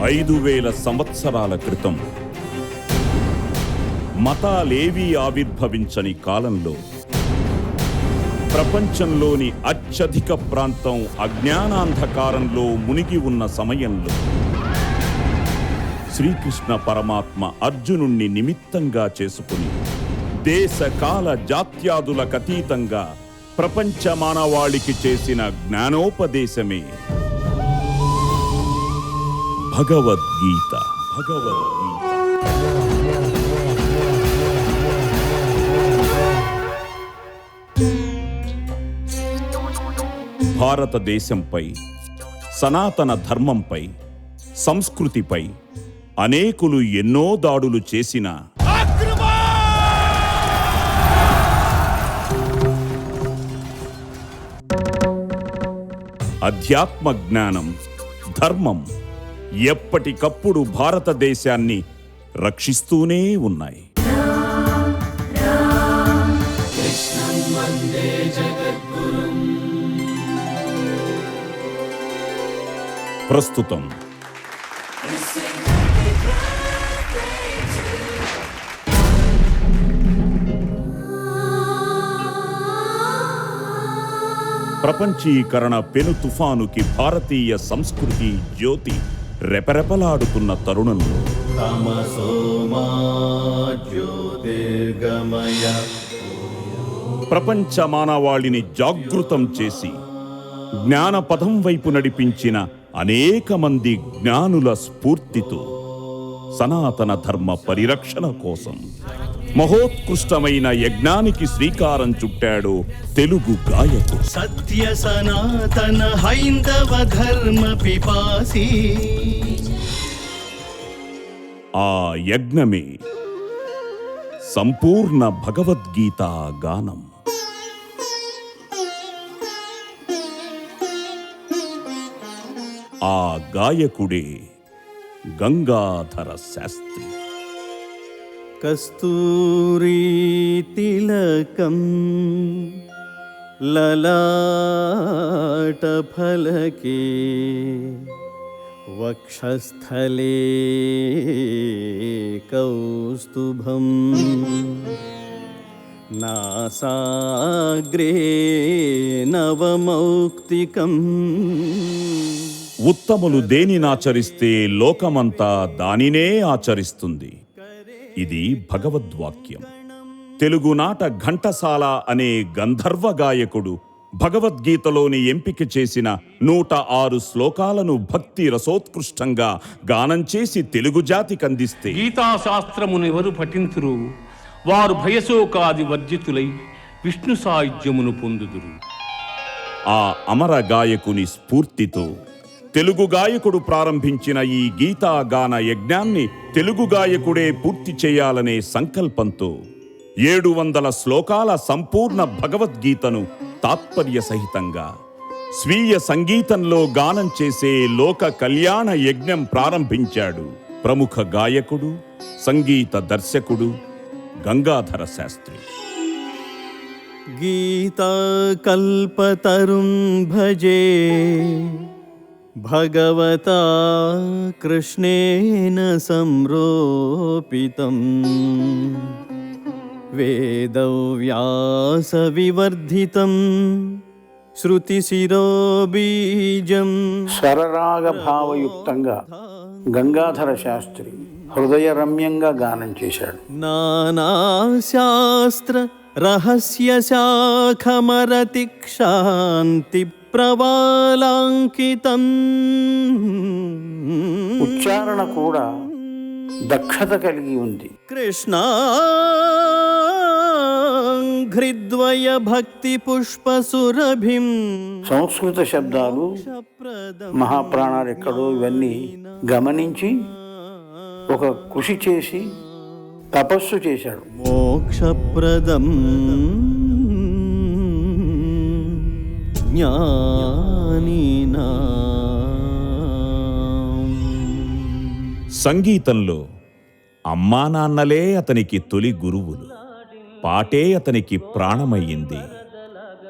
5000 సంవత్సరాల క్రితం మతాలేవీ ఆవిర్భవించని కాలంలో ప్రపంచంలోని అత్యధిక ప్రాంతం అజ్ఞానాంధకారంలో మునిగి ఉన్న సమయంలో శ్రీకృష్ణ పరమాత్మ అర్జునుణ్ణి నిమిత్తంగా చేసుకుని దేశకాల జాత్యాదులకతీతంగా ప్రపంచ మానవాళికి చేసిన జ్ఞానోపదేశమే భగవద్గీత. భారతదేశంపై, సనాతన ధర్మంపై, సంస్కృతిపై అనేకులు ఎన్నో దాడులు చేసిన అధ్యాత్మ జ్ఞానం, ధర్మం ఎప్పటికప్పుడు భారతదేశాన్ని రక్షిస్తూనే ఉన్నాయి. ప్రస్తుతం ప్రపంచీకరణ పెను తుఫానుకి భారతీయ సంస్కృతి జ్యోతి రెపరెపలాడుతున్న తరుణంలో ప్రపంచ మానవాళిని జాగృతం చేసి జ్ఞానపథం వైపు నడిపించిన అనేక మంది జ్ఞానుల స్ఫూర్తితో సనాతన ధర్మ పరిరక్షణ కోసం మహోత్కృష్టమైన యజ్ఞానికి శ్రీకారం చుట్టాడు తెలుగు గాయకుడు. సత్య సనాతన హైందవ ధర్మ పిపాసి. ఆ యజ్ఞమే సంపూర్ణ భగవద్గీతా గానం. ఆ గాయకుడే గంగాధర శాస్త్రి. కస్తూరీ తిలకం లలాట ఫలకే వక్షస్థలే కౌస్తుభం నాసాగ్రే నవమౌక్తికం. ఉత్తములు దేనినాచరిస్తే లోకమంతా దానినే ఆచరిస్తుంది. ఇది భగవద్వాక్యం. తెలుగునాట ఘంటసాల అనే గంధర్వ గాయకుడు భగవద్గీతలోని ఎంపిక చేసిన 106 శ్లోకాలను భక్తి రసోత్కృష్టంగా గానం చేసి తెలుగు జాతికి అందిస్తే, గీతాశాస్త్రమునెవరు పఠింతురు వారు భయశోకాది వర్జితులై విష్ణు సాయుధ్యమును పొందుదురు. ఆ అమర గాయకుని స్ఫూర్తితో తెలుగు గాయకుడు ప్రారంభించిన ఈ గీతాగాన యజ్ఞాన్ని తెలుగు గాయకుడే పూర్తి చేయాలనే సంకల్పంతో 700 శ్లోకాల సంపూర్ణ భగవద్గీతను తాత్పర్య సహితంగా స్వీయ సంగీతంలో గానం చేసే లోక కళ్యాణ యజ్ఞం ప్రారంభించాడు ప్రముఖ గాయకుడు, సంగీత దర్శకుడు గంగాధర శాస్త్రి. గీతా కల్పతరుం భజే భగవతా కృష్ణేన సంరోపితం వేదవ్యాస వివర్ధితం శృతిశిరోబీజం. స్వరరాగ భావయుక్తంగా గంగాధర శాస్త్రి హృదయరమ్యంగా గానం చేశాడు. నానాశాస్త్ర రహస్య శాఖమరతి క్షాంతి ప్రవాలాంకితం. ఉచ్చారణ కూడా దక్షత కలిగి ఉంది. కృష్ణాంఘ్రిద్వయ భక్తి పుష్పసురభిం. సంస్కృత శబ్దాలు, మహాప్రాణాలు ఎక్కడో ఇవన్నీ గమనించి ఒక కృషి చేసి తపస్సు చేశాడు. మోక్షప్రదం జ్ఞానినా. సంగీతంలో అమ్మా నాన్నలే అతనికి తొలి గురువులు. పాటే అతనికి ప్రాణమయ్యింది,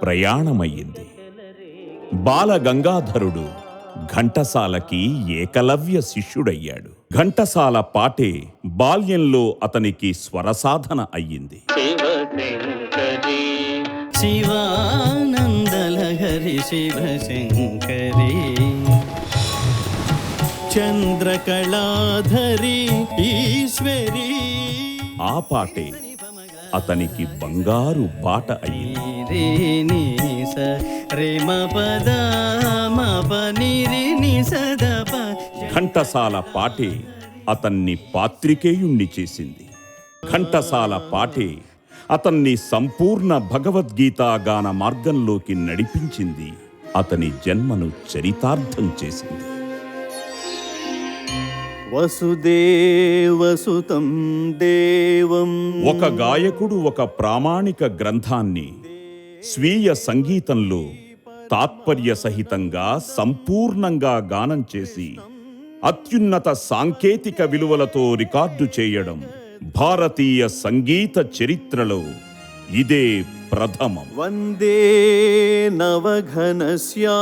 ప్రయాణమయ్యింది. బాల గంగాధరుడు ఘంటసాలకి ఏకలవ్య శిష్యుడయ్యాడు. ఘంటసాల పాటే బాల్యంలో అతనికి స్వరసాధన అయ్యింది. శివానందలహరి శివశంకరి చంద్రకళాధరి ఈశ్వరి. ఆ పాటే అతనికి బంగారు బాట అయ్యింది. ఘంటసాల పాటే అతన్ని పాత్రికేయుణ్ణి చేసింది. ఘంటసాల పాటే అతన్ని సంపూర్ణ భగవద్గీతా గాన మార్గంలోకి నడిపించింది. అతని జన్మను చరితార్థం చేసింది. వసుదేవసుతం దేవం. ఒక గాయకుడు ఒక ప్రామాణిక గ్రంథాన్ని స్వీయ సంగీతంలో తాత్పర్య సహితంగా సంపూర్ణంగా గానం చేసి అత్యున్నత సాంకేతిక విలువలతో రికార్డు చేయడం భారతీయ సంగీత చరిత్రలో ఇదే ప్రథమం. వందే నవఘనశ్యామం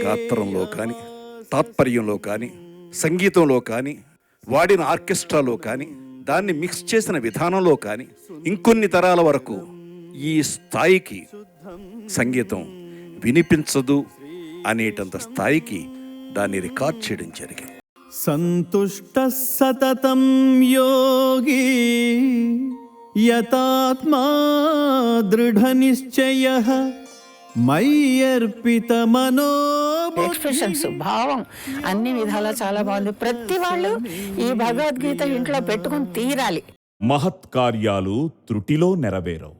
గాత్రంలో కానీ, తాత్పర్యంలో కానీ, సంగీతంలో కానీ, వాడిన ఆర్కెస్ట్రాలో కానీ, దాన్ని మిక్స్ చేసిన విధానంలో కానీ, ఇంకొన్ని తరాల వరకు ఈ స్థాయికి సంగీతం వినిపించదు అనేటంత స్థాయికి దాన్ని రికార్డ్ చేయడం జరిగింది. సంతుష్ట సతతం యోగి యతాత్మా దృఢ నిశ్చయః మయ్యర్పిత మనో. ఎక్స్ప్రెషన్స్, భావం అన్ని విధాలా చాలా బాగుంది. ప్రతి వాళ్ళు ఈ భగవద్గీత ఇంట్లో పెట్టుకుని తీరాలి. మహత్కార్యాలు త్రుటిలో నెరవేరవు.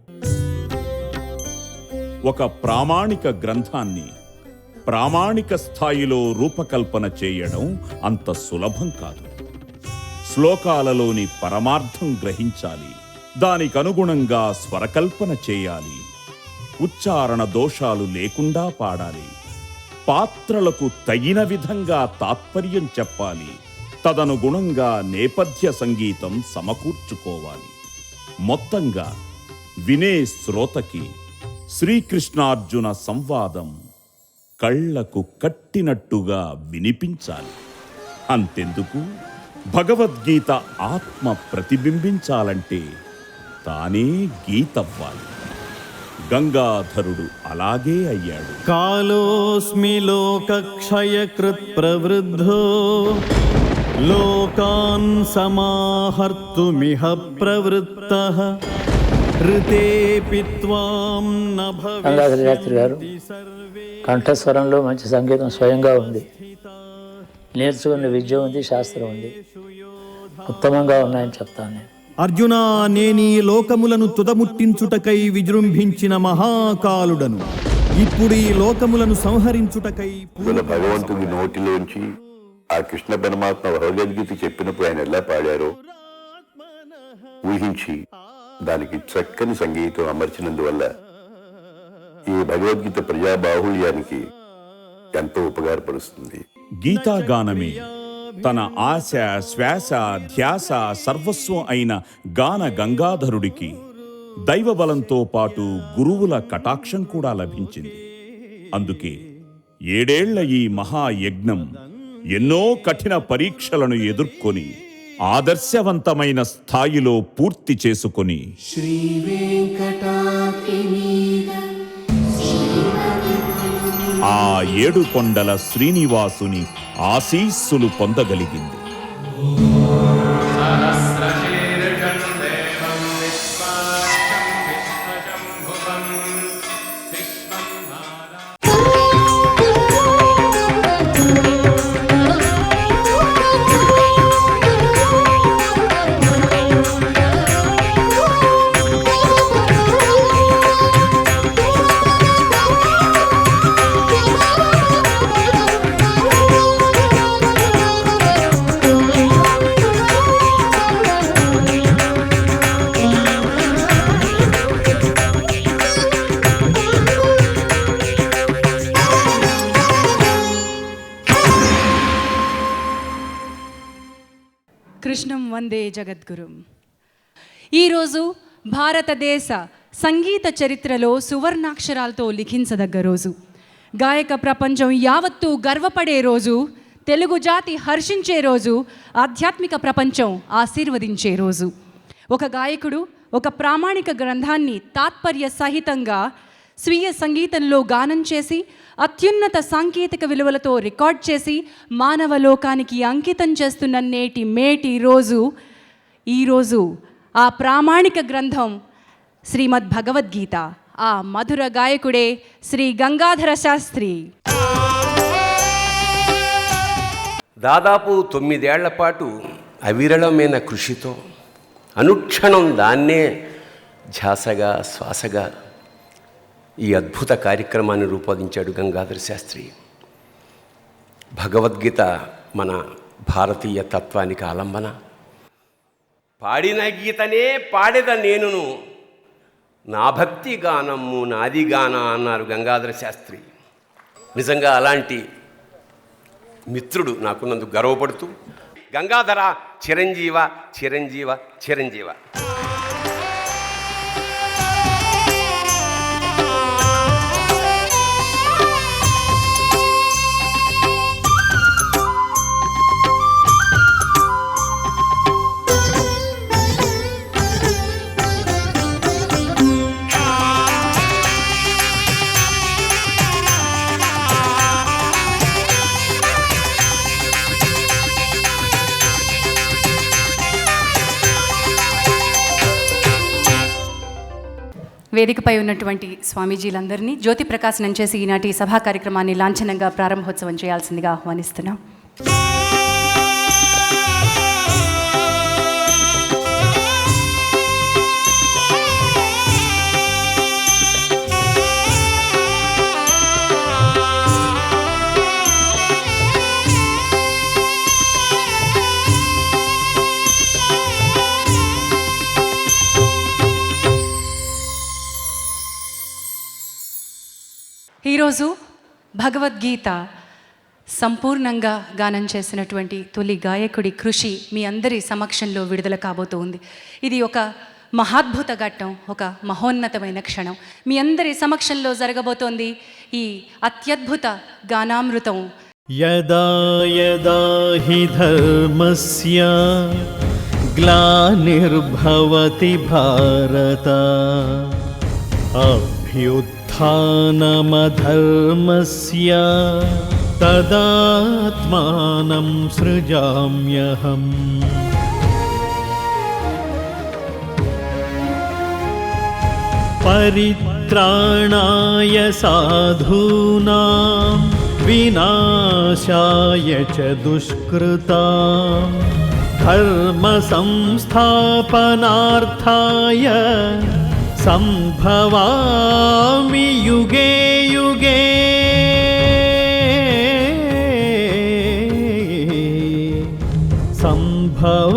ఒక ప్రామాణిక గ్రంథాన్ని ప్రామాణిక స్థాయిలో రూపకల్పన చేయడం అంత సులభం కాదు. శ్లోకాలలోని పరమార్థం గ్రహించాలి, దానికనుగుణంగా స్వరకల్పన చేయాలి, ఉచ్చారణ దోషాలు లేకుండా పాడాలి, పాత్రలకు తగిన విధంగా తాత్పర్యం చెప్పాలి, తదనుగుణంగా నేపథ్య సంగీతం సమకూర్చుకోవాలి. మొత్తంగా వినే శ్రోతకి శ్రీకృష్ణార్జున సంవాదం కళ్లకు కట్టినట్టుగా వినిపించాలి. అంతెందుకు, భగవద్గీత ఆత్మ ప్రతిబింబించాలంటే తానే గీతవ్వాలి. గంగాధరుడు అలాగే అయ్యాడు. కాలోస్మి లోకక్షయకృత్ ప్రవృద్ధో లోకాన్ సమాహర్తుమిహ ప్రవృత్తః ఋతేపి త్వాం న గంగాధర శాస్త్రి గారు కంఠస్వరంలో మంచి సంగీతం స్వయంగా ఉంది, నేర్చుకున్న విద్య ఉంది, శాస్త్రం ఉంది, ఉత్తమంగా ఉన్నాయని చెప్తాను నేను. అర్జున, నేనీ లోకములను తుదముట్టించుటకై విజృంభించిన మహాకాలుడను. ఇప్పుడు ఈ లోకములను సంహరించుటకై భగవంతుని నోటిలోంచి ఆ కృష్ణ పరమాత్మ భగవద్గీత చెప్పినప్పుడు ఆయన ఎలా పాడారో ఊహించి దానికి చక్కని సంగీతం అమర్చినందువల్ల ఈ భగవద్గీత ప్రజాబాహుళ్యానికి ఎంతో ఉపకారపడుతుంది. గీతాగానమే తన ఆశ, శ్వాస, ధ్యాస, సర్వస్వం అయిన గాన గంగాధరుడికి దైవబలంతో పాటు గురువుల కటాక్షం కూడా లభించింది. అందుకే 7 ఏళ్ల ఈ మహాయజ్ఞం ఎన్నో కఠిన పరీక్షలను ఎదుర్కొని ఆదర్శవంతమైన స్థాయిలో పూర్తి చేసుకొని ఆ 7 కొండల శ్రీనివాసుని ఆశీస్సులు పొందగలిగింది. కృష్ణం వందే జగద్గురుం. ఈరోజు భారతదేశ సంగీత చరిత్రలో సువర్ణాక్షరాలతో లిఖించదగ్గ రోజు, గాయక ప్రపంచం యావత్తూ గర్వపడే రోజు, తెలుగు జాతి హర్షించే రోజు, ఆధ్యాత్మిక ప్రపంచం ఆశీర్వదించే రోజు. ఒక గాయకుడు ఒక ప్రామాణిక గ్రంథాన్ని తాత్పర్య సహితంగా స్వీయ సంగీతంలో గానం చేసి అత్యున్నత సాంకేతిక విలువలతో రికార్డ్ చేసి మానవ లోకానికి అంకితం చేస్తున్న మేటి రోజు ఈరోజు. ఆ ప్రామాణిక గ్రంథం శ్రీమద్ భగవద్గీత. ఆ మధుర గాయకుడే శ్రీ గంగాధర శాస్త్రి. దాదాపు 9 ఏళ్ల పాటు అవిరళమైన కృషితో అనుక్షణం దాన్నే ధ్యాసగా శ్వాసగా ఈ అద్భుత కార్యక్రమాన్ని రూపొందించాడు గంగాధర శాస్త్రి. భగవద్గీత మన భారతీయ తత్వానికి ఆలంబన. పాడిన గీతనే పాడేద నేనును, నా భక్తి గానము నాది గాన అన్నారు గంగాధర శాస్త్రి. నిజంగా అలాంటి మిత్రుడు నాకున్నందుకు గర్వపడుతూ, గంగాధర చిరంజీవ చిరంజీవ చిరంజీవ. వేదికపై ఉన్నటువంటి స్వామీజీలందరినీ జ్యోతి ప్రకాశనం చేసి ఈనాటి సభా కార్యక్రమాన్ని లాంఛనంగా ప్రారంభోత్సవం చేయాల్సిందిగా ఆహ్వానిస్తున్నాం. ఈరోజు భగవద్గీత సంపూర్ణంగా గానం చేసినటువంటి తొలి గాయకుడి కృషి మీ అందరి సమక్షంలో విడుదల కాబోతోంది. ఇది ఒక మహాద్భుత ఘట్టం, ఒక మహోన్నతమైన క్షణం. మీ అందరి సమక్షంలో జరగబోతోంది ఈ అత్యద్భుత గానామృతం. యదా యదా హి ధర్మస్య గ్లానిర్భవతి భారత అభ్యుత్థానమధర్మస్య తదాత్మానం సృజామ్యహం. పరిత్రాణాయ సాధూనాం వినాశాయ చ దుష్కృతాం ధర్మ సంస్థాపనార్థాయ సంభవామి యుగే యుగే.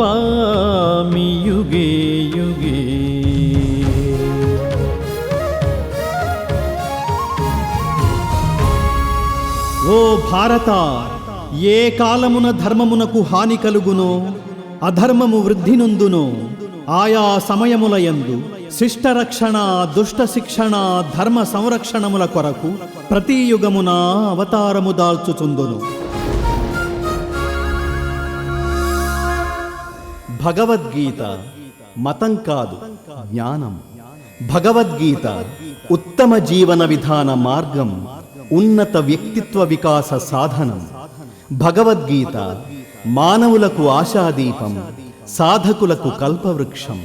సంభవామి యుగే యుగే. ఓ భారత, ఏ కాలమున ధర్మమునకు హాని కలుగునో అధర్మము వృద్ధి నొందునో ఆయా సమయములయందు శిష్టరక్షణ దుష్ట శిక్షణ ధర్మ సంరక్షణముల కొరకు ప్రతి యుగమున అవతారము దాల్చుచుందును. భగవద్గీత మతం కాదు, జ్ఞానం. భగవద్గీత ఉత్తమ జీవన విధాన మార్గం, ఉన్నత వ్యక్తిత్వ వికాస సాధనం. భగవద్గీత మానవులకు ఆశాదీపం, సాధకులకు కల్పవృక్షం.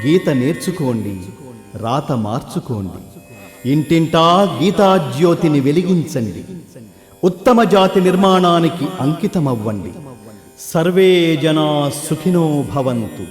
గీత నేర్చుకోండి, రాత మార్చుకోండి. ఇంటింటా గీతాజ్యోతిని వెలిగించండి. ఉత్తమ జాతి నిర్మాణానికి అంకితమవ్వండి. సర్వే జనా సుఖినో భవంతు.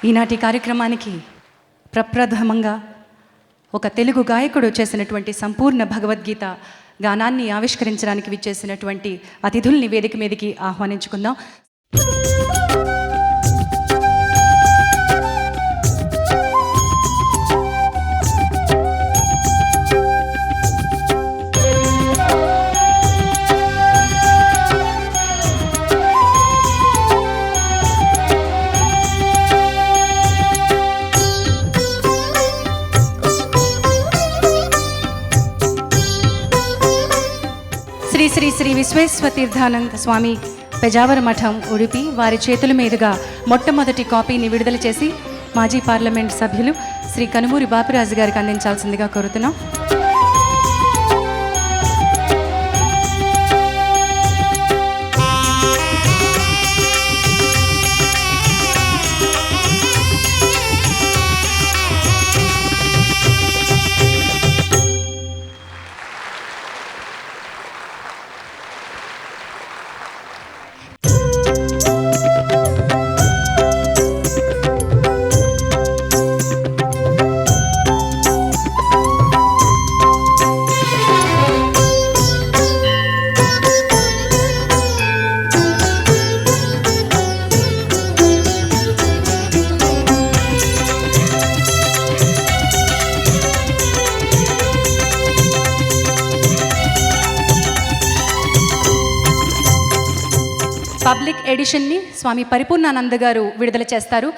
ఈనాటి కార్యక్రమానికి ప్రప్రథమంగా ఒక తెలుగు గాయకుడు చేసినటువంటి సంపూర్ణ భగవద్గీత గానాన్ని ఆవిష్కరించడానికి విచ్చేసినటువంటి అతిథుల్ని వేదిక మీదకి ఆహ్వానించుకుందాం. శ్రీ శ్రీ శ్రీ విశ్వేశ్వతీర్థానంద స్వామి పెజావర మఠం ఉడిపి వారి చేతుల మీదుగా మొట్టమొదటి కాపీని విడుదల చేసి మాజీ పార్లమెంట్ సభ్యులు శ్రీ కనుమూరి బాపిరాజు గారికి అందించాల్సిందిగా కోరుతున్నాం. పబ్లిక్ ఎడిషన్ని స్వామి పరిపూర్ణానంద గారు విడుదల చేస్తారు.